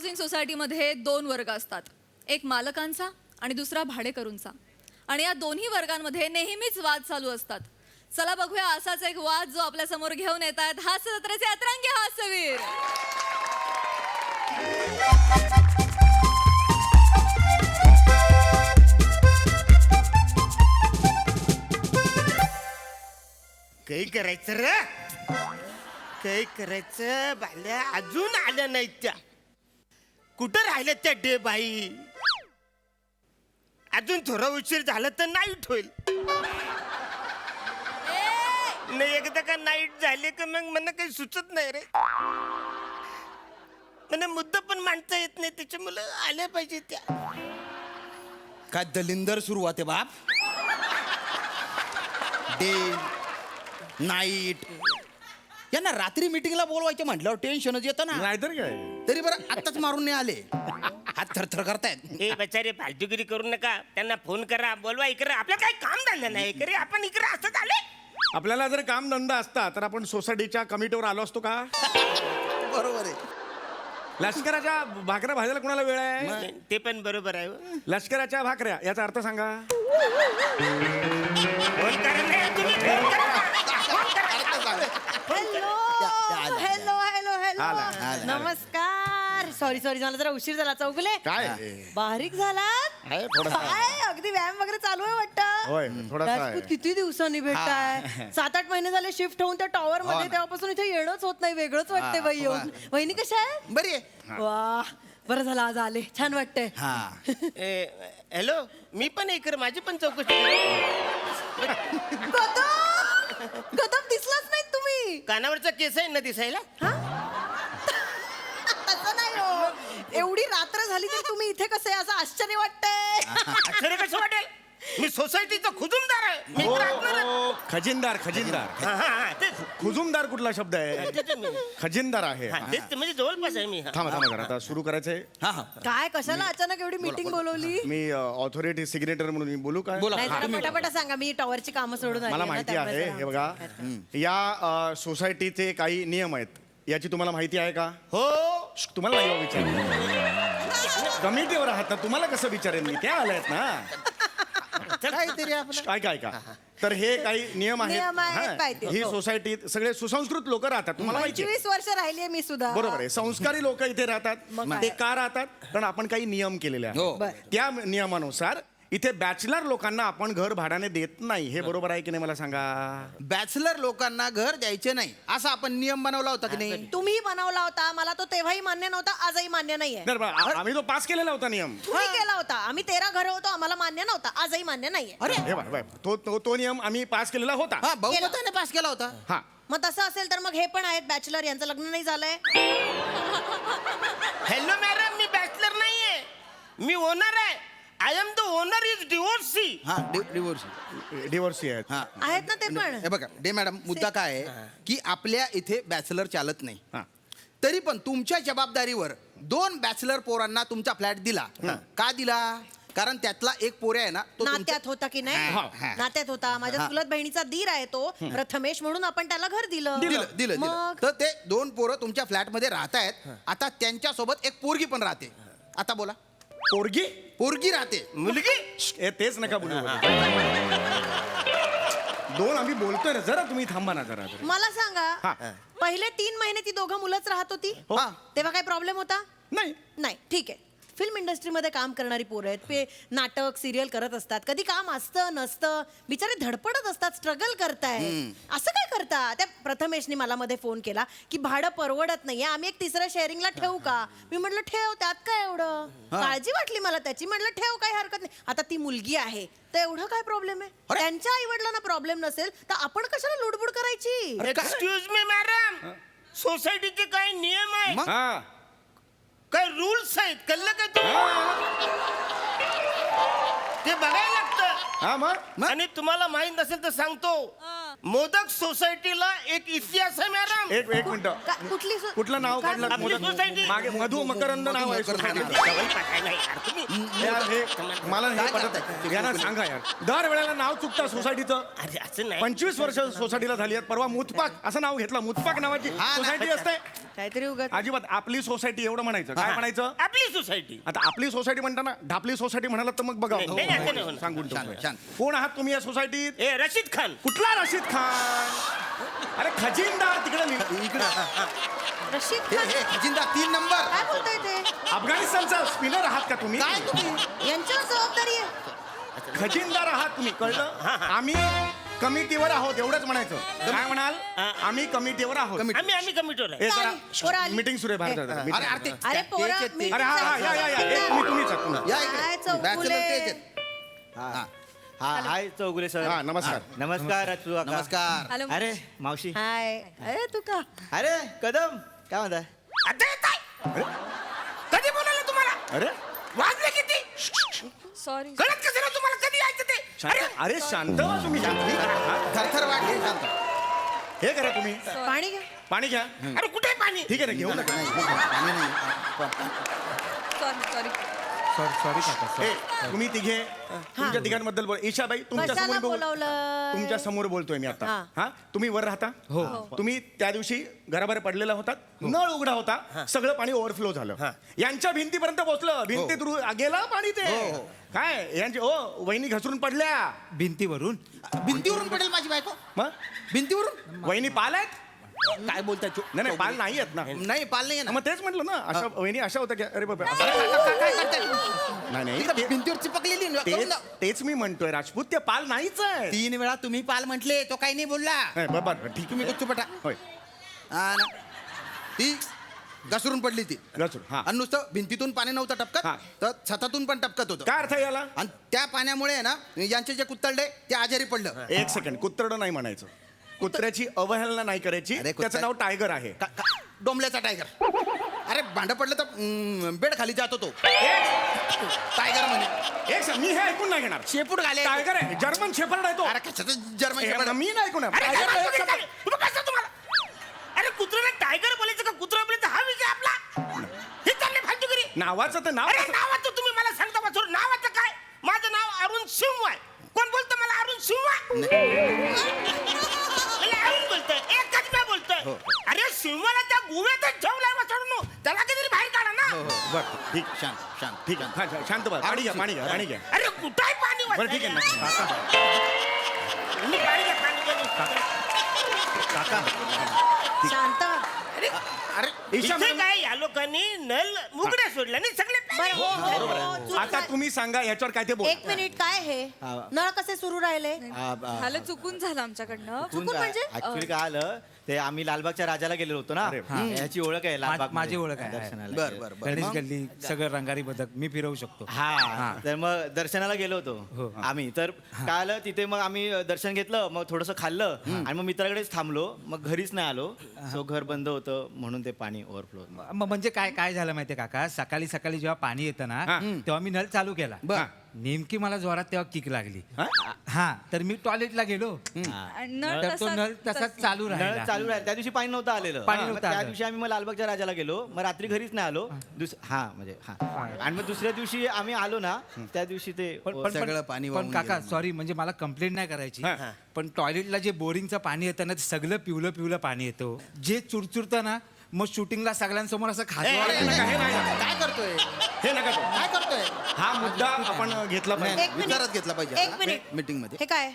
Housing सोसायटीमध्ये 2 वर्ग असतात, एक मालकांचा आणि दुसरा भाडेकरूंचा. आणि या दोन्ही वर्गांमध्ये नेहमीच वाद चालू असतात. चला बघूया असाच एक वाद जो आपल्या समोर घेऊन येत आहेत हास्य जत्रेचे अतरंगी हास्यवीर. काही करायचं रे, काही करायचं बाल्या. अजून आल्या नाहीत त्या. कुठं राहिल्या त्या डे बाई? अजून थोडा उशीर झाला तर नाईट होईल. नाही एकदा का नाईट झाले का मग मला काही सुचत नाही रे. मला मुद्दा पण मांडता येत नाही, त्याच्यामुळे आल्या पाहिजे त्या. काय दलिंदर सुरुवात आहे बाप. डे नाईट यांना रात्री मीटिंगला बोलवायचे म्हटल्यावर टेन्शनच येतं ना. नाहीतर काय. तरी बरं आत्ताच मारून नाही आले. हात थरथर करतायत. हे बेचारे फालतूगिरी करू नका. त्यांना फोन करा, बोलवा इकडे. आपलं काही काम झालं नाही इकडे, आपण इकडे असंच आले. आपल्याला जर काम धंदा असता तर आपण सोसायटीच्या कमिटीवर आलो असतो का? बरोबर आहे. लष्कराच्या भाकऱ्या भाजायला कोणाला वेळ आहे? ते पण बरोबर आहे हो. लष्कराच्या भाकऱ्या याचा अर्थ सांगा. फोन करा नाही, तुम्ही फोन करा. हॅलो हॅलो हॅलो आला, हॅलो नमस्कार. सॉरी सॉरी मला जरा उशीर झाला. चौगले काय बारीक झालात आहे थोडासा. काय अगदी व्यायाम वगैरे चालू आहे वाटतं. होय थोडासा राजपूत आहे. किती दिवसांनी भेटताय. 7-8 महिने झाले शिफ्ट होऊन त्या टॉवर मध्ये. तेव्हापासून इथे येणंच होत नाही. वेगळंच वाटतंय बाई येऊन. वहिनी कशा आहे? बरी आहे. वा बरं झालं आज आले. छान वाटतंय. हा हॅलो, मी पण इकडे, माझी पण चौकशी करा. कदम दिसलाच नाही तुम्ही. कानावरचा केस आहे ना दिसायला. तसं नाही हो. एवढी रात्र झाली तर तुम्ही इथे कसे असं आश्चर्य वाटतंय. आश्चर्य कसं वाटेल? मी सोसायटीचा खुजुमदार आहे. मी हो, इकडे असणारच. हो, खजिनदार खजिनदार. हा, हा, हा, तेच. खुजुमदार कुठला शब्द आहे? तेच मी. खजिनदार आहे. हा, तेच ते, म्हणजे जवळपास आहे मी. हा. थांबा थांबा जरा, आता सुरू करायचंय. हा हा काय कशाला अचानक एवढी मीटिंग बोलवली? मी ऑथॉरिटी सिग्नेटर म्हणून मी बोलू काय? बोला. नाही जरा पटापटा सांगा. मी टॉवरची कामं सोडून आली मला आहे ना, माहिती त्यामुळे आहे. जरा- हे बघा, या सोसायटीचे काही नियम आहेत. याची तुम्हाला माहिती आहे का? हो. तुम्हाला नाही विचार. कमिटीवर आहात ना, तुम्हाला कसं विचारेन मी? त्या आल्यात ना. काहीतरी आपलं काय काय का तर हे काही नियम नियम आहेत आहेत. काय ते? ही हो. सोसायटीत सगळे सुसंस्कृत लोक राहतात. तुम्हाला माहिती आहे. 25 वर्ष राहिली आहे मी सुद्धा. बरोबर आहे. संस्कारी लोक इथे राहतात. ते का राहतात? कारण आपण काही नियम केलेले हो. आहेत. त्या नियमानुसार इथे बॅचलर लोकांना आपण घर भाड्याने देत नाही. हे बरोबर आहे की नाही मला सांगा? बॅचलर लोकांना घर द्यायचे नाही असा आपण नियम बनवला होता की नाही? तुम्ही बनवला होता. मला तो तेव्हाही मान्य नव्हता. आजही मान्य नाहीये. नाही, बरं, आम्ही तो पास केलेला होता नियम. तुम्ही केला होता. आम्ही 13 घरं होतो. आम्हाला मान्य नव्हता. आजही मान्य नाहीये. हे बघ, तो नियम आम्ही पास केलेला होता. हा बहुमताने पास केला होता. हा मग तसं असेल तर मग हे पण आहेत बॅचलर. यांचं लग्न नाही झालंय. हॅलो मॅडम, मी बॅचलर नाहीये, मी ओनर आहे. I am the owner is divorcee. हा डिवोर्स. डिवोर्सी आहेत. हा आहेत ना ते पण. हे बघा डे मॅडम, मुद्दा काय आहे की आपल्या इथे बॅचलर चालत नाही. हा. तरी पण तुमच्या जबाबदारीवर 2 बॅचलर पोरांना तुमचा फ्लॅट दिला. का दिला? कारण त्यातला एक पोऱ्या आहे ना तो नात्यात होता की नाही? हा. नात्यात होता. माझ्या चुलत बहिणीचा दीर आहे तो प्रथमेश, म्हणून आपण त्याला घर दिलं. दिलं मग तर ते 2 पोरं तुमच्या फ्लॅट मध्ये राहतायत. आता त्यांच्या सोबत एक पोरगी पण राहते. आता बोला. पोरगी राहते. मुलगी. तेच नका बोलू. 2 आम्ही बोलतोय ना. जरा तुम्ही थांबा ना जरा. मला हा. सांगा, पहिले 3 महिने ती दोघं मुलंच राहत होती. हा. तेव्हा काही प्रॉब्लेम होता? नाही. नाही. ठीक आहे. फिल्म इंडस्ट्रीमध्ये काम करणारी पोरं आहेत. ते नाटक सिरियल करत असतात. कधी काम असतं नसतं. बिचारे धडपडत असतात. स्ट्रगल करताय. असं काय करता? त्या प्रथमेशने मला मध्ये फोन केला की भाडं परवडत नाहीये, आम्ही एक तिसरं शेअरिंगला ठेवू का? मी म्हटलं ठेव, त्यात काय एवढं. काळजी वाटली मला त्याची. म्हटलं ठेव, काही हरकत नाही. आता ती मुलगी आहे तर एवढं काय प्रॉब्लेम आहे? त्यांच्या आई वडिलांना प्रॉब्लेम नसेल तर आपण कशाला लुडबुड करायची? एक्सक्यूज मी मॅडम, सोसायटीचे काही नियम आहेत, हा काही रूल्स आहेत. कळलं का तुम्ही? ते बघायला लागतं. हा मग आणि तुम्हाला माहित नसेल तर सांगतो. मोदक सोसायटीला एक इतिहास आहे मॅडम. एक मिनिट कुठली कुठलं नाव काय? काढलं? आपली society. मागे मधु मकरंद नाव आहे society चं. यार, हे मला हे पटत नाही. यांना सांगा यार, दर वेळेला नाव चुकता सोसायटीचं. अरे असं नाही. 25 वर्ष सोसायटीला झाली आहेत. परवा मुतपाक असं नाव घेतलं. मुतपाक नावाची हा, सोसायटी असते. काहीतरी उगाच अजिबात आपली सोसायटी एवढं म्हणायचं. काय म्हणायचं? आपली सोसायटी. आता आपली सोसायटी म्हणताना ढापली सोसायटी म्हणाला तर मग बघा नाही, नाही, असं नाही होणार. सांगून शांत, ठेवतोय. शांत. कोण आहात तुम्ही या सोसायटीत? ए रशीद खान. कुठला रशीद खान? अरे खजिनदार तिकडे इकडे रशीद हे खान हे खजिनदार 3 नंबर. काय बोलताय ते अफगाणिस्तानचा स्पिनर आहात का तुम्ही? काय तुम्ही यांच्यावर जबाबदारी आहे. खजिनदार आहात तुम्ही, कळलं? आम्ही कमिटीवर आहोत एवढंच म्हणायचं. काय म्हणाल? आम्ही कमिटीवर आहोत. आम्ही कमिटीवर आहे. हे काय? पोरं जरा आली. मीटिंग सुरू आहे बाहेर जरा. अरे meeting. अरे ते- अरे पोरं, तेच आहेत ते. मी- अरे हा या तुम्हीच आहात, तुम्ही. या काय इकडे चौगुले? बॅचलर तेच आहेत. हा. हाय चौगुले सर. हा, नमस्कार. नमस्कार अच्युत काका. नमस्कार. हॅलो अरे मावशी. हाय अरे तू का अरे कदम काय म्हणताय? आता येत आहे. कधी बोलायला तुम्हाला? अरे वाजले किती? सॉरी. कळत कसं ना तुम्हाला कधी यायचं ते? शांत, अरे शांत व्हा तुम्ही. शांत. थरथर वाटली शांत. हे करा तुम्ही, पाणी घ्या. पाणी घ्या. अरे कुठे आहे पाणी? ठीक आहे ना, घेऊ नका. पाणी नाही. सॉरी. सॉरी काका. हे, तुम्ही तिघे तुमच्या तिघांबद्दल बोल. ईशाबाई तुमच्या कशाला समोर बोलवलं? तुमच्या समोर बोलतोय मी आता. हा. हा तुम्ही वर राहता. हो. तुम्ही त्या दिवशी घराबाहेर पडलेला होतात. नळ उघडा होता. सगळं पाणी ओव्हरफ्लो झालं. यांच्या भिंतीपर्यंत पोहोचलं. भिंतीत गेलं पाणी ते. काय यांची ओ वहिनी घसरून पडल्या. भिंतीवरून भिंतीवरून पडेल माझी बायको. मग भिंतीवरून वहिनी पाल आहेत? काय बोलताय नाही पाल नाही आहेत ना. नाही पाल नाही ना. मग तेच म्हटलं ना, अशा वहिनी अशा होत्या की अरे बाबा असं- काय करताय? नाही नाही इकडं ते- भिंतीवर चिपकलेली आहे. करून तेच दाव. तेच मी म्हणतोय राजपूत, ते पाल नाहीच आहे. 3 वेळा तुम्ही पाल म्हटले तो काही नाही बोलला. नाही, बरोबर ठीक तुम्ही आहे. गुच्चपटा. होय हा ना. ती घसरून पडली ती. घसरून, हा. आणि नुसतं भिंतीतून पाणी नव्हतं हा. टपकत तर छतातून पण टपकत होतं. काय अर्थ आहे याला? आणि त्या पाण्यामुळे आहे ना यांचे जे कुत्तरडे ते आजारी पडलं. एक सेकंड, कुत्रडं नाही म्हणायचं. कुत्र्याची अवहेलना नाही करायची. अरे, त्याचं नाव टायगर आहे. डोंबल्याचा टायगर. अरे भांड पडलं तर बेड खाली जातो तो टायगर म्हणे. एक सेकंड, मी हे ऐकून नाही घेणार. शेपूट घाले. टायगर आहे, जर्मन शेफर्ड आहे तो. अरे कशाचं जर्मन हे, शेपर्ड? मी नाही ऐकून अरे टायगर काय आहे, बोलतो एक तुम्ही? तुम्ही कसं तुम्हाला? अरे कुत्र्याला टायगर बोलायचं का कुत्रा बोलायचं हा विषय आपला. हे चालले फालतूगिरी. नावाचं तर नाव अरे कसं- नावाचं तुम्ही मला सांगता वाचून नावाचं काय? माझं नाव अरुण सिंह आहे. कोण बोलतं मला अरुण सिंह? मला अरुण बोलतोय. एकच मी बोलतोय. अरे सिंहाला त्या गुव्यातच ठेवलाय वाचून. त्याला कधी बाहेर काढा ना. बरं ठीक, शांत शांत ठीक आहे. हा, शांत बस. पाणी घ्या, पाणी घ्या, पाणी घ्या. अरे कुठे पाणी बरं ठीक आहे ना. तुम्ही पाणी घ्या, पाणी घ्या. शांत अरे ईशा इथे मॅडम, काय या लोकांनी नल मुगडे सोडले आणि सगळे बरं, हो, हो, हो, चूक आता झाली. तुम्ही सांगा याच्यावर काय ते बोल. एक मिनिट काय हे नळ कसे सुरू राहिले झालं, चुकून झालं आमच्याकडनं. चुकून म्हणजे ऍक्च्युली काय आलं ते आम्ही लालबागच्या राजाला गेलो होतो ना. याची ओळख आहे लालबाग. माझी ओळख आहे. दर्शनाला. बरं, बरं, बरं. गणेश मग? गल्ली सगळं रंगारी बदक मी फिरवू शकतो. हा तर मग दर्शनाला गेलो होतो आम्ही. तर काय आलं तिथे मग आम्ही दर्शन घेतलं, मग थोडंसं खाल्लं आणि मग मित्राकडेच थांबलो. मग घरीच नाही आलो. सो घर बंद होतं म्हणून ते पाणी ओव्हरफ्लो. म्हणजे काय काय झालं माहितीये काका, सकाळी सकाळी जेव्हा पाणी येतं ना तेव्हा मी नळ चालू केला. बर. नेमकी मला जोरात तेव्हा किक लागली. हा? हा तर मी टॉयलेटला गेलो आणि नळ तर तो नळ तसाच चालू नळ राहिला. चालू राहिला. त्या दिवशी पाणी नव्हतं आलेलं. पाणी मग नव्हतं त्या आलं. दिवशी आम्ही मग लालबागच्या राजाला गेलो. मग रात्री घरीच नाही आलो. हा म्हणजे हा आणि मग दुसऱ्या दिवशी आम्ही आलो ना त्या दिवशी ते सगळं पाणी पण वाहून काका गेलं. सॉरी, म्हणजे मला कंप्लेंट नाही करायची, हा. पण टॉयलेटला जे बोरिंगचं पाणी येतं ना ते सगळं पिवलं पिवलं पाणी येतं. जे चुरचुरतं ना मग शूटिंगला सगळ्यांसमोर असं खाजवावं हे लागतं. नका, हे नाही. काय करतोय हे नका करू. काय करतोय हा मुद्दा आपण घेतला पाहिजे. एक मिनिट. विचारात घेतला पाहिजे एक मिनिट. मीटिंग मध्ये हे काय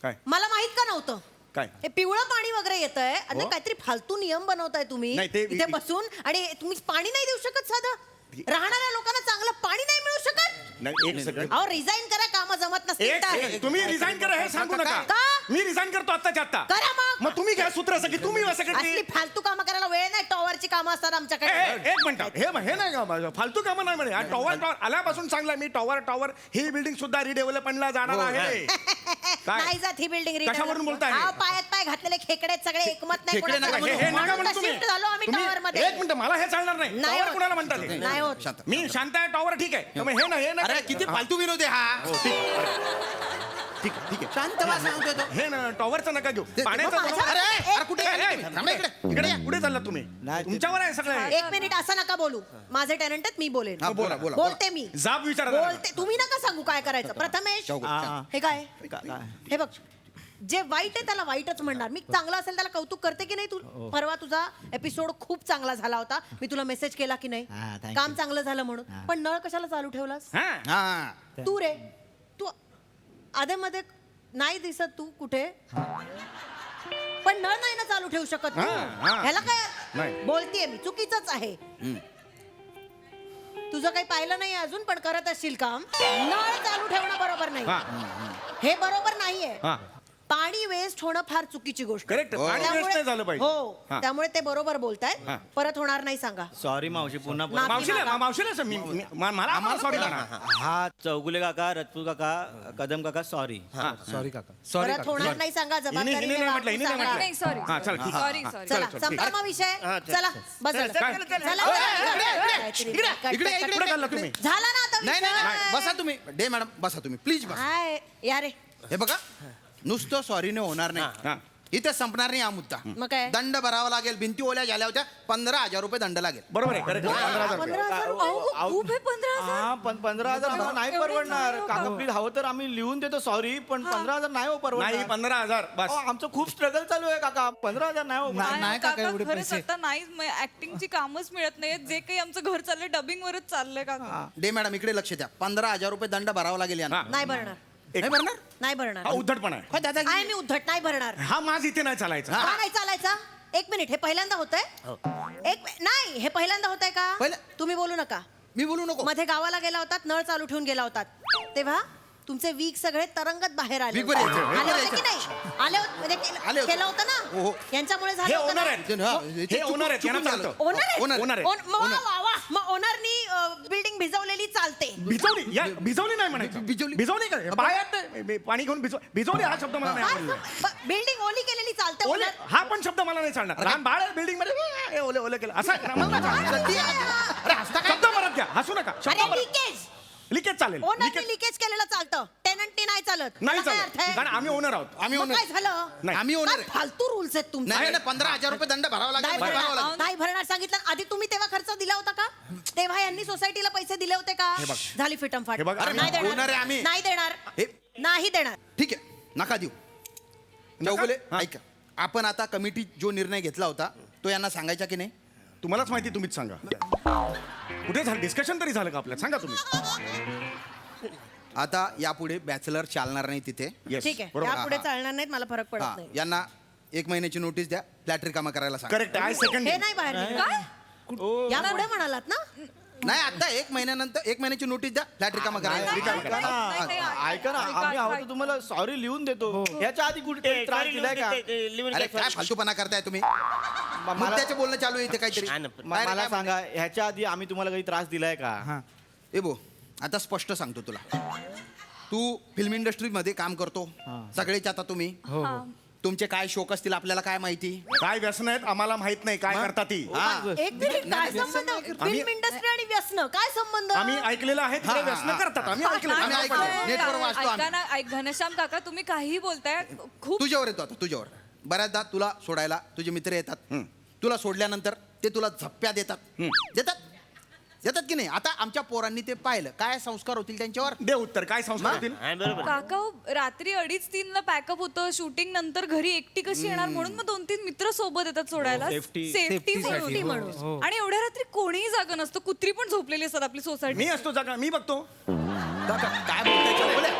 काय मला माहित का नव्हतं काय हे पिवळं पाणी वगैरे येत आहे आणि काहीतरी फालतू नियम बनवताय तुम्ही नाही, ते- इथे बसून आणि तुम्ही पाणी नाही देऊ शकत साधं राहणाऱ्या लोकांना चांगलं पाणी नाही मिळू शकत. नाही एक सेकंड. अहो रिझाईन करा, काम जमत नसतील एक तर. सेकंड. तुम्ही रिझाईन करा हे सांगू नका. का? मी रिझाईन करतो आत्ताच्या आत्ता. करा मग. मग तुम्ही घ्या सूत्र की तुम्ही असली सेक्रेटरी. फालतू कामं करायला वेळ नाही. टॉवरची कामं असतात आमच्याकडे. एक मिनिट, हे नाही का फालतू कामं नाही म्हणे. टॉवर आल्यापासून चांगला मी टॉवर ही बिल्डिंग सुद्धा रिडेव्हलपमेंटला जाणार आहे. काय? नाही जात ही बिल्डिंग कशावरून बोलताय? पायात पाय घातलेले खेकडे सगळे एकमत नाही खेकडे कोणाचं. नका, हे नका म्हणून म्हणू तर तुम्ही. shift झालो आम्ही तुम्ही- टॉवर मध्ये. एक मिनिट, मला हे चालणार नाही. नाही टॉवर होत. कुणाला म्हणतात हे? नाही होत. मी शांत आहे, टॉवर ठीक आहे. मग हे ना हे ना अरे किती फालतू विनोद आहे हा ठीक आहे ठीक आहे शांत बस सांगतोय तो. हे ना टॉवरचा नका घेऊ ते- पाण्याचा माझा- बरोबर- अरे कुठे ए, ए, थांबा इकडे. इकडे या, कुठे चालला तुम्ही नाही, ते- तुमच्यावर आहे सगळं एक मिनिट असं नका बोलू माझे टेनंट आहेत मी बोलेन हा, बोला बोला बोलते मी जाब विचारा जरा. बोलते तुम्ही नका सांगू काय करायचं प्रथमेश चौघ. हे काय काय? हे बघ जे वाईट आहे त्याला वाईटच म्हणणार मी चांगला असेल त्याला कौतुक करते की नाही तू परवा तुझा एपिसोड खूप चांगला झाला होता मी तुला मेसेज केला की नाही हा, thank काम you. चांगलं झालं म्हणून पण नळ कशाला चालू ठेवलास हा हा तू रे तू आधेमध्ये नाही दिसत तू कुठे पण नळ नाही ना चालू ठेवू शकत तू हा. ह्याला काय नाही. बोलतेय मी चुकीचंच आहे तुझं काही पाहिलं नाही अजून पण करत असशील काम नळ चालू ठेवणं बरोबर नाही हा हे बरोबर नाहीये हा पाणी वेस्ट होणं फार चुकीची गोष्ट आहे. करेक्ट पाणी वेस्ट नाही झालं पाहिजे हो हा. त्यामुळे ते बरोबर बोलतायत हा. परत होणार नाही सांगा सॉरी मावशी पुन्हा माफी मावशीला मागा. मावशीला सर मला आम्हाला सॉरी म्हणा हा चौगुले काका रजपूत काका कदम काका सॉरी सॉरी काका सॉरी परत होणार नाही सांगा हिने जबाबदारीने नाही म्हटलं वागून हिने नाही सांगा. म्हटलं नाही, sorry. हा चल ठीक Sorry, हा, sorry. चल, चला चल, ठीक. संपला मग विषय चला बस झालं. चल, चल, चल. चला, इकडे, इकडे, कुठे चालला तुम्ही झाला ना आता नाही नाही विषय. नाही. बसा तुम्ही डे मॅडम बसा तुम्ही प्लीज बसा हाय या रे हे बघा नुसतं सॉरीने होणार नाही हा इथे संपणार नाही हा मुद्दा मग काय? दंड भरावा लागेल भिंती ओल्या झाल्या होत्या 15,000 रुपये दंड लागेल बरोबर आहे करेक्ट 15,000 रुपये. 15,000 अहो, खूप आहे 15,000. हा पण 15,000 मला नाही परवडणार काका प्लीज हवं तर आम्ही लिहून देतो सॉरी पण 15,000 नाही हो नाही परवडणार 15,000 बस अहो, आमचं खूप स्ट्रगल चालू आहे काका 15,000 नाही हो नाही, नाही काका, एवढे खरंच पैसे. आता नाही ऍक्टिंगची कामच मिळत नाहीत जे काही आमचं घर चाललंय डबिंग वरच चाललंय काका डे मॅडम इकडे लक्ष द्या 15,000 रुपये दंड भरावा लागेल यांना हा. नाही भरणार नाही भरणार नाही भरणार हा उद्धटपणा आहे हो, दादा आहे मी उद्धट नाही भरणार हा माज इथे नाही चालायचा का नाही चालायचा एक मिनिट हे पहिल्यांदा होतंय नाही हे पहिल्यांदा होतंय का तुम्ही बोलू नका मी बोलू नको मध्ये गावाला गेला होतात नळ चालू ठेवून गेला होतात तेव्हा तुमचे वीक सगळे तरंगत बाहेर आले वीक वर होते. यायचे, वीक आले वर होते की यायचे. नाही आले होते म्हणजे आले होते. केलं होतं हो, ना हो. यांच्यामुळे हे झालं होतं ओनर ना? आहेत हा, हे ओनर आहेत यांना चुकून झालं. चालतं ओनर आहेत? ओनर आहेत. वा, वा, वा. मग ओनरनी बिल्डिंग भिजवलेली चालते भिजवली या भिजवली नाही म्हणायचं भिजवली. भिजवली काय पायात नाही, पाणी घेऊन भिजवली हा शब्द मला नाही आवडला बिल्डिंग ओली केलेली चालते ओले owner- हा पण शब्द मला नाही चालणार लहान बाळ बिल्डिंग मध्ये ओले ओले केलं असं मला नाही चालणार. अरे हसता काय शब्द परत घ्या हसू नका शब्द अरे परत लिकेज लिकेज चालेल ओनरनी लिकेज लिकेज केलेलं चालतं टेनंटनी नाही चालत नाही त्याला काय चालत अर्थ आहे? कारण आम्ही ओनर आहोत आम्ही मग ओनर काय झालं नाही. आम्ही ओनर काय फालतू रुल्स आहेत तुमचे नाही नाही 15,000 रुपये दंड भरावा लागेल नाही म्हणजे भरावा भरणार लागेल नाही भरणार सांगितलं आधी तुम्ही तेव्हा खर्च दिला होता का तेव्हा यांनी सोसायटीला पैसे दिले होते का झाली फिटमफाट हे बघ, अरे, आम्ही नाही owner आहे देणार आम्ही. नाही देणार हे नाही देणार ठीक आहे नका देऊ चौगुले ऐका आपण आता कमिटी जो निर्णय घेतला होता तो यांना सांगायचा की नाही तुम्हालाच माहिती तुम्हीच सांगा कुठे झालं डिस्कशन तरी झालं का आपल्यात सांगा तुम्ही आता यापुढे बॅचलर चालणार नाही तिथे Yes, ठीक आहे बरोबर. यापुढे चालणार नाहीत मला फरक पडत हा, नाही यांना 1 महिन्याची नोटीस द्या फ्लॅट रिकामा करायला सांगा करेक्ट आय सेकंड हे नाही बाहेर निघणार. यापुढे म्हणालात ना नाही आता 1 महिन्यानंतर 1 महिन्याची नोटीस द्या फ्लॅट रिकामा करायला रिकामा ऐका ना ऐका ना आम्ही हवं तर तुम्हाला सॉरी लिहून देतो ह्याच्या आधी कुठे त्रास दिलाय का अरे काय फालतूपणा करताय तुम्ही मुद्द्याचे बोलणं चालू आहे इथे काहीतरी बाहेर मला काय सांगा ह्याच्या आधी आम्ही तुम्हाला काही त्रास दिलाय का हा ए बो आता स्पष्ट सांगतो तुला तू फिल्म इंडस्ट्रीमध्ये काम करतो सगळेच आता तुम्ही हो हो तुमचे काय शोक असतील आपल्याला काय माहिती काय व्यसन आहेत आम्हाला माहित नाही काय करतात ती हा एक मिनिट काय संबंध फिल्म इंडस्ट्री आणि व्यसन काय संबंध आम्ही ऐकलेलं आहे तिकडे व्यसन करतात आम्ही ऐकलं आम्ही ऐकलं. नेटवर वाचतो ऐका आम्ही. ना घनश्याम काका तुम्ही काहीही बोलताय खूप तुझ्यावर येतो आता तुझ्यावर बऱ्याचदा तुला सोडायला तुझे मित्र येतात तुला सोडल्यानंतर ते तुला झप्प्या देतात देतात की नाही आता आमच्या पोरांनी ते पाहिलं काय संस्कार होतील त्यांच्यावर दे उत्तर काय संस्कार होतील बरोबर काका हो, रात्री 2:30-3 ला पॅकअप होतं शूटिंग नंतर घरी एकटी कशी येणार म्हणून मग 2-3 मित्र सोबत येतात सोडायला safety. सेफ्टी Safety म्हणून साठी, हो. आणि एवढ्या रात्री कोणीही जागा नसतं कुत्री पण झोपलेली असतात आपली सोसायटी मी असतो जागा मी बघतो काय बोलताय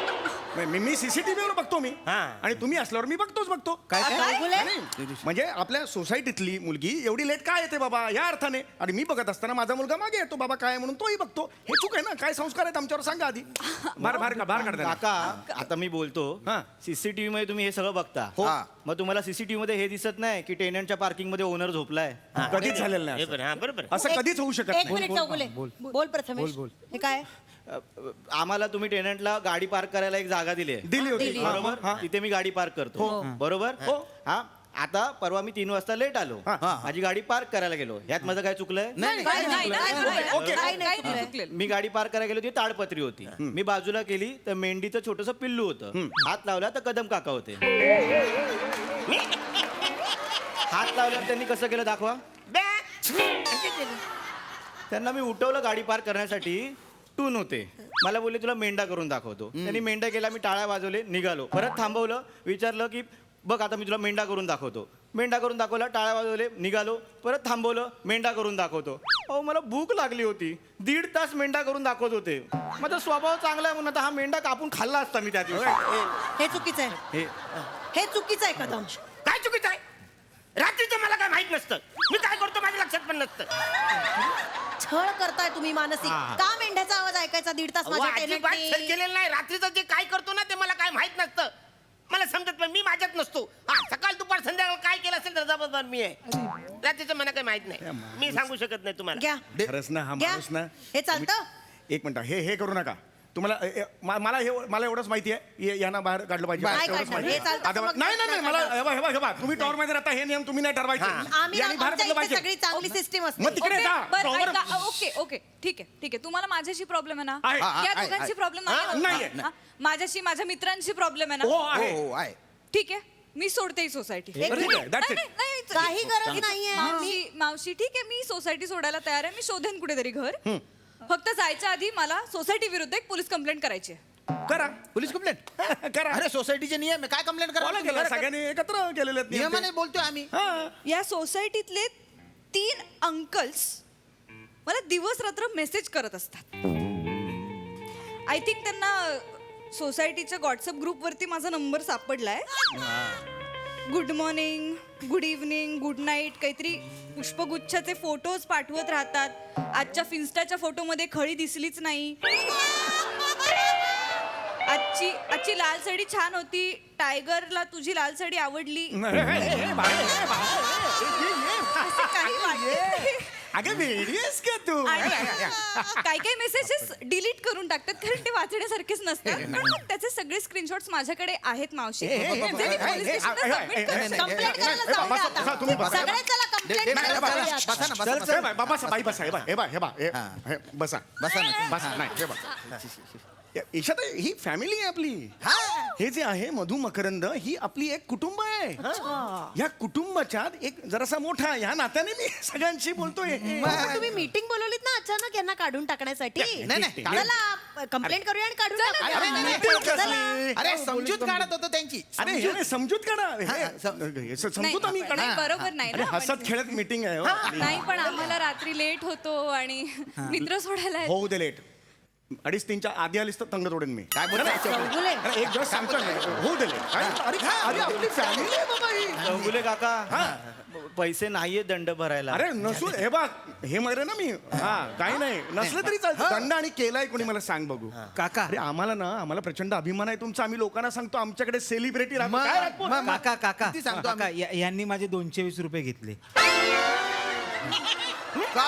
मी सीसीटीव्हीवर बघतो मी हा. आणि तुम्ही असल्यावर मी बघतो काय काय नाही, म्हणजे आपल्या सोसायटीतली मुलगी एवढी लेट काय येते बाबा या अर्थाने आणि मी बघत असताना माझा मुलगा मागे येतो बाबा काय म्हणून तोही बघतो हे चूक आहे ना काय संस्कार आहेत आमच्यावर सांगा आधी बाहेर काढता काका आता मी बोलतो हा. सीसीटीव्ही मध्ये तुम्ही हे सगळं बघता हो. हा. मग तुम्हाला सीसीटीव्ही मध्ये हे दिसत नाही की टेनंटच्या पार्किंग मध्ये ओनर झोपलाय कधीच झालेलं नाही असं. हा बरोबर असं कधीच होऊ शकत एक नाही मिनिट चौगुले बोल प्रथमेश हे काय आम्हाला तुम्ही टेनंटला गाडी पार्क करायला एक जागा दिली आहे दिली होती दिली. बरोबर तिथे मी गाडी पार्क करतो बरोबर हो. हा आता आता परवा मी 3 वाजता लेट आलो हा. माझी गाडी पार्क करायला गेलो यात माझं काय चुकलंय नाही काय नाही, चुकलं. काय नाही, ओके. काय नाही काही नाही चुकलंय. चुकलेलं. मी गाडी पार्क करायला गेलो ती ताडपत्री होती मी बाजूला केली तर मेंढीचं छोटस पिल्लू होतं हात लावला तर कदम काका होते हात लावल्यावर त्यांनी कसं केलं दाखवा त्यांना मी उठवलं गाडी पार्क करण्यासाठी टून होते मला बोलले तुला मेंढा करून दाखवतो त्यांनी मेंढा केला मी टाळ्या वाजवले निघालो परत थांबवलं विचारलं की बघ आता मी तुला मेंढा करून दाखवतो मेंढा करून दाखवला टाळ्या वाजवले निघालो परत थांबवलं मेंढा करून दाखवतो अहो मला भूक लागली होती 1.5 तास मेंढा करून दाखवत होते माझा स्वभाव चांगला आहे म्हणून आता हा मेंढा कापून खाल्ला असता मी त्या दिवशी हे चुकीचं आहे हे हे चुकीचं आहे कदम काय चुकीचं आहे रात्रीचं मला काय माहित नसतं मी काय करतो माझ्या लक्षात पण नसतं छळ करताय तुम्ही मानसिक का मेंढ्याचा आवाज ऐकायचा 1.5 तास अहो, माझ्या अजिबात tenant छल नी? केलेलं नाही रात्रीचं जे काय करतो ना ते मला काय माहित नसतं मला समजत पण मी माझ्यात नसतो हा सकाळ दुपार संध्याकाळ काय केलं असेल तर जबाबदार मी आहे रात्रीचं मला काही माहित नाही मी सांगू शकत नाही तुम्हाला घ्या खरंच ना हा घ्या माणूस ना हे चालतं एक मिनिट हे करू नका तुम्हाला मला एवढंच माहिती आहे यांना बाहेर काढलं पाहिजे नाही एवढंच काढणार. माहिती हे चालतं आता मग नाही नाही नाही मला हे बघा तुम्ही टॉवर मध्ये राहता हे नियम तुम्ही नाही ठरवायचे आम्ही यांनी बाहेर आमच्या पडलं इथे पाहिजे सगळी चांगली सिस्टीम असते मग तिकडे जा बरं टॉवर ऐका ओके ओके ठीक आहे तुम्हाला माझ्याशी प्रॉब्लेम आहे ना आहे. या आहे, दोघांशी आहे. प्रॉब्लेम नाहीये. नाही माझ्याशी माझ्या मित्रांशी प्रॉब्लेम आहे हो ना आहे हो आहे ठीक आहे मी सोडते ही सोसायटी एक ठीक आहे, that's it. काही गरज नाहीये. मावशी ठीक आहे मी सोसायटी सोडायला तयार आहे मी शोधेन कुठेतरी घर फक्त जायच्या आधी मला सोसायटी विरुद्ध एक पोलीस कंप्लेंट करायची आहे. करा पोलीस कंप्लेंट करा अरे सोसायटीचे नियम आहे काय कंप्लेंट बोला केलं, करा सगळ्यांनी एकत्र केलेले आहेत नियम ते. नियमाने बोलतोय आम्ही हा. या सोसायटीतले 3 अंकल्स मला दिवस रात्र मेसेज करत असतात आय थिंक त्यांना सोसायटीच्या व्हॉट्सअप ग्रुपवरती माझा नंबर सापडलाय good morning good evening good night काहीतरी पुष्पगुच्छाचे फोटोज पाठवत राहतात आजच्या फिन्स्टाच्या फोटोमध्ये खळी दिसलीच नाही आजची लाल साडी छान होती टायगरला तुझी लाल साडी आवडली असं काही वाटत नाही. अगं वेडी आहेस का तू आणि काही काही मेसेजेस डिलीट करून टाकतात कारण ते वाचण्यासारखेच नसतात पण मग त्याचे सगळे स्क्रीनशॉट्स माझ्याकडे आहेत मावशी जे मी police stationला submit करू शकते. कंप्लेंट करायला जाऊ द्या बसा, आता. तुम्ही बसा. सगळे चला कंप्लेंट करायला जाऊया आता. बसा ना बसा, चल, बसा चल, बाबा बाई बसा हे बसा बसा ना बसा नाही हे बसा ईशात ही फॅमिली आहे आपली हा हे जे आहे मधु मकरंद ही आपली एक कुटुंब आहे या कुटुंबाच्या एक जरासा मोठा ह्या नात्याने मी सगळ्यांशी बोलतोय मग तुम्ही मीटिंग बोलवलीत ना अचानक यांना काढून टाकण्यासाठी नाही नाही चला कंप्लेंट करूया आणि काढून अरे, टाकूया. नाही, नाही, meeting चला. कसली? अरे समजूत काढत होतो त्यांची अरे हे समजूत काढा समजूत आम्ही नाही, काढा बरोबर नाही अरे ना हसत खेळत मीटिंग आहे हो. नाही पण आम्हाला रात्री लेट होतो आणि मित्र सोडायला आहेत. होऊ दे लेट 2:30-3च्या आधी आलीस तर तंग तोडेन मी काय बोलतो चौगुले. अरे एक दिवस सांगतो ना, होऊ दे लेट अरे आपली फॅमिली आहे बाबा ही चौगुले काका पैसे नाहीये दंड भरायला अरे नसू हे बघ हे मध्ये ना मी हा काही नाही नसलं तरी चालतं दंड आणि केलाय कोणी मला सांग बघू काका अरे आम्हाला प्रचंड अभिमान आहे तुमचा आम्ही लोकांना सांगतो आमच्याकडे सेलिब्रिटी राहतो काय राहतो? काका काका किती सांगतो काका यांनी माझे 220 रुपये घेतले का?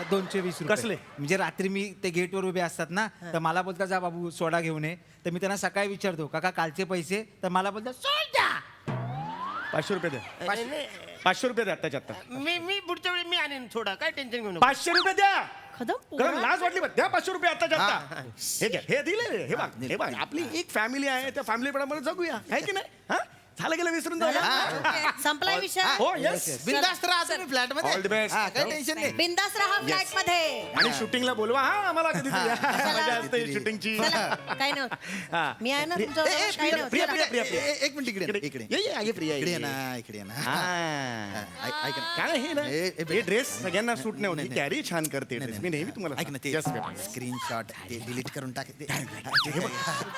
220 रुपये कसले? म्हणजे रात्री मी ते गेटवर उभे असतात ना तर मला बोलतात जा बाबू सोडा घेऊन ये तर मी त्यांना सकाळी विचारतो काका कालचे पैसे तर मला बोलतात सोड द्या 500 रुपये द्या 500 रुपये द्या आत्ताच्या आत्ता मी पुढच्या वेळी मी आणेन थोडा काय टेन्शन घेऊ नको 500 रुपये द्या खदम कारण लाज वाटली बा. द्या 500 रुपये आत्ताच्या आत्ता हे घ्या हे दिले हे बघ आपली एक फॅमिली आहे त्या फॅमिली प्रमाणे जगूया आहे की नाही हा झालं गेलं विसरून जाऊ ना? संपलाय विषय हो येस बिनधास्त राहा तुम्ही फ्लॅट मध्ये All the best. हा, काही टेन्शन नाही बिंदास राहा फ्लॅट मध्ये आणि शूटिंगला बोलवा हा आम्हाला कधी मजा असते कधीतरी. शूटिंगची चला काय हा. नव्हतं मी आहे ना ए, तुमच्या ए, काही प्रिया, नव्हतं प्रिया, चला. प्रिया, एक मिनिट इकडे ये, इकडे ये, ये, प्रिया, इकडे ये ये. ना इकडे ये ना हा. ऐक ना. काय हे ना ए, हे ड्रेस सगळ्यांना सूट नाही नाही, होती कॅरी छान करते नाही, ड्रेस नाही. मी नेहमी तुम्हाला ऐक ना ते सांगतो. स्क्रीनशॉट ते डिलीट करून टाक ते. हे बघ,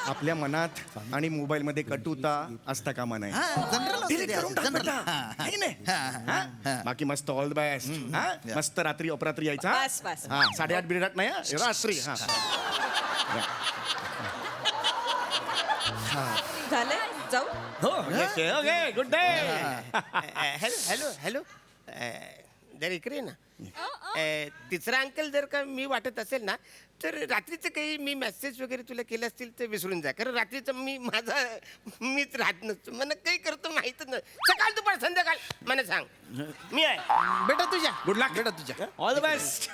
आपल्या मनात आणि मोबाईल मध्ये कटुता असता कामा नाही हा, general असते Delete ते, करून टाक general. बेटा. हा, हा. है नाही? हा, हा? बाकी मस्त ऑल द बेस्ट मस्त रात्री अपरात्री यायचा हा? बस, बस. हा 8:30 बिरडाट नाही हा? रात्री हा झालंय जाऊ हो okay good day hello hello hello जरा इकडे ये ना तिसरा अंकल जर का मी वाटत असेल ना तर रात्रीचं काही मी मेसेज वगैरे तुला केले असतील तर विसरून जा, कारण रात्रीचं मीच राहत नसतो, मला काही करतो माहितच नाही. सकाळ दुपार संध्याकाळ मला सांग, मी आहे. बेटा तुझ्या Good luck. बेटा तुझ्या ऑल द बेस्ट.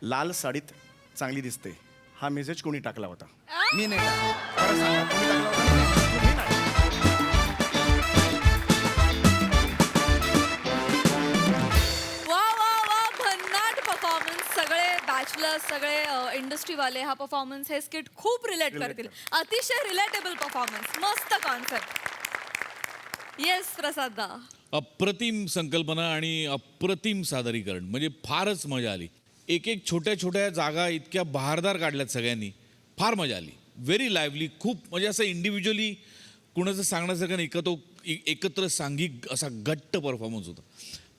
लाल साडीत चांगली दिसते, हा मेसेज कोणी टाकला होता? मी नाही टाकला. खरं सांगा, कोणी टाकला होता? तुम्ही नाही. वा वा वा भन्नाट परफॉर्मन्स. सगळे बॅचलर्स, सगळे इंडस्ट्रीवाले हा परफॉर्मन्स, हे स्किट खूप रिलेट करतील. अतिशय रिलेटेबल परफॉर्मन्स, मस्त कॉन्सेप्ट. येस प्रसाद दा. अप्रतिम संकल्पना आणि अप्रतिम सादरीकरण, म्हणजे फारच मजा आली. एक एक छोट्या छोट्या जागा इतक्या बहारदार काढल्यात सगळ्यांनी, फार मजा आली. व्हेरी लाईव्हली, खूप म्हणजे असं इंडिव्हिज्युअली कुणाचं सांगण्यासारखं नाही का, तो एकत्र सांघिक असा घट्ट परफॉर्मन्स होता.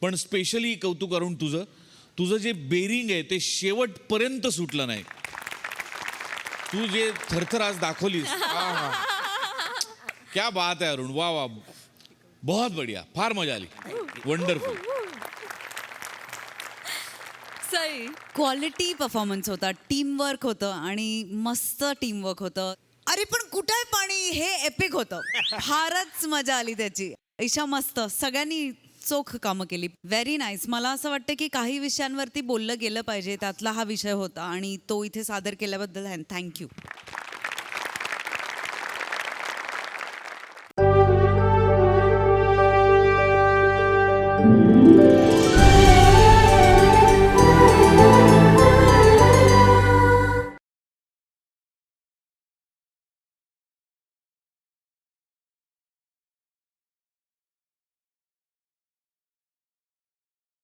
पण स्पेशली कौतुक करून तुझं जे बेरिंग आहे ते शेवटपर्यंत सुटलं नाही. तू जे थरथर आज दाखवलीस, आहा. क्या बात आहे अरुण, वा वा, बहुत बढ़िया, फार मजा आली, वंडरफुल. सई. क्वालिटी परफॉर्मन्स होता, टीमवर्क होतं आणि मस्त टीमवर्क होतं. अरे पण कुठे आहे पाणी, हे एपिक होतं. फारच मजा आली त्याची. ईशा मस्त, सगळ्यांनी चोख कामं केली. Very nice. मला असं वाटतं की काही विषयांवरती बोललं गेलं पाहिजे, त्यातला हा विषय होता आणि तो इथे सादर केल्याबद्दल थँक्यू.